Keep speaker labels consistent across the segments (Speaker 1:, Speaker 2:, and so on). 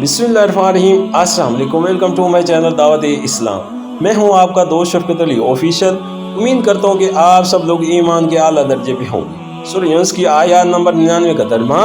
Speaker 1: बिस्मिल्लाहिर्रहमानिर्रहीम। अस्सलाम वालेकुम, वेलकम टू माय चैनल दावत इस्लाम। मैं हूं आपका दोस्त शफकत अली ऑफिशियल। उम्मीद करता हूं कि आप सब लोग ईमान के आला दर्जे पे होंगे। सूरह यूनुस की आयत नंबर 99 का तर्जुमा,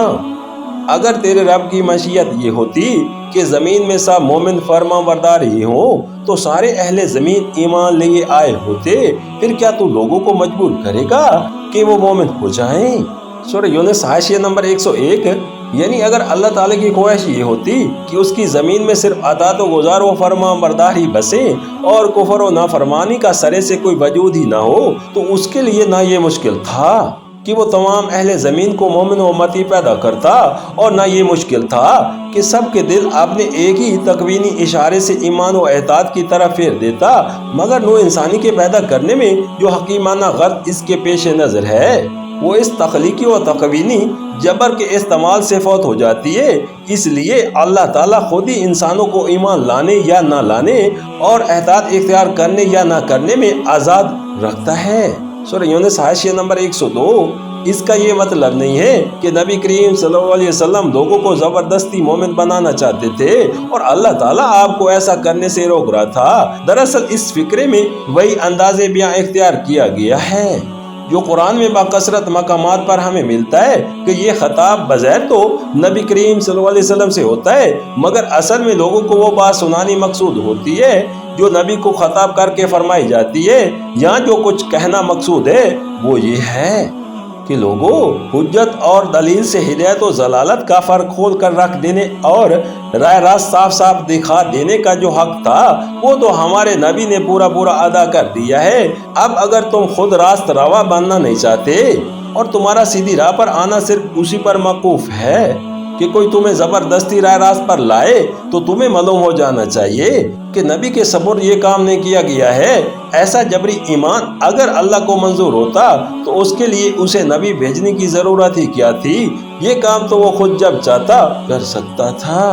Speaker 1: अगर तेरे रब की मशीयत ये होती कि ज़मीन में सब मोमिन फर्मा बरदार ही हो तो सारे अहले ज़मीन ईमान लिए आए होते, फिर क्या तू लोगों को मजबूर करेगा कि वो मोमिन हो जाएं। सूरह यूनुस हाशिया नंबर 101। यानी अगर अल्लाह ताला की ख्वाहिश ये होती कि उसकी ज़मीन में सिर्फ अतात व गुज़ार व फरमा बरदार ही बसें और कुफर व नाफरमानी का सरे से कोई वजूद ही ना हो, तो उसके लिए ना ये मुश्किल था कि वो तमाम अहले ज़मीन को मोमिन व उम्मती पैदा करता, और ना ये मुश्किल था कि सबके दिल अपने एक ही तकवीनी इशारे से ईमान व एताद की तरफ फेर देता। मगर नौ इंसानी के पैदा करने में जो हकीमाना गर्द इसके पेश नज़र है, वो इस तख्लीकी व तकवीनी जबर के इस्तेमाल से फौत हो जाती है। इसलिए अल्लाह ताला खुद ही इंसानों को ईमान लाने या ना लाने और एहतियात इख्तियार करने या ना करने में आज़ाद रखता है। सूरह यूनुस हाशिया नंबर 102। इसका ये मतलब नहीं है कि नबी करीम सल्लल्लाहु अलैहि वसल्लम लोगों को ज़बरदस्ती मोमिन बनाना चाहते थे और अल्लाह ताला आपको ऐसा करने से रोक रहा था। दरअसल इस फिक्रे में वही अंदाज़े बयां इख्तियार किया गया है जो कुरान में बाकसरत मकामात पर हमें मिलता है कि ये खिताब बज़ाहिर तो नबी करीम सल्लल्लाहु अलैहि वसल्लम से होता है, मगर असल में लोगों को वो बात सुनानी मकसूद होती है जो नबी को खिताब करके फरमाई जाती है। यहाँ जो कुछ कहना मकसूद है वो ये है कि लोगों, हुज्जत और दलील से हिदायत और जलालत का फ़र्क खोल कर रख देने और राय रास्त साफ साफ दिखा देने का जो हक था वो तो हमारे नबी ने पूरा पूरा अदा कर दिया है। अब अगर तुम खुद रास्त रवा बनना नहीं चाहते और तुम्हारा सीधी राह पर आना सिर्फ उसी पर मौकूफ है कि कोई तुम्हें ज़बरदस्ती राह रास्त पर लाए, तो तुम्हें मालूम हो जाना चाहिए कि नबी के सबूर ये काम नहीं किया गया है। ऐसा जबरी ईमान अगर अल्लाह को मंजूर होता तो उसके लिए उसे नबी भेजने की ज़रूरत ही क्या थी। ये काम तो वो खुद जब चाहता कर सकता था।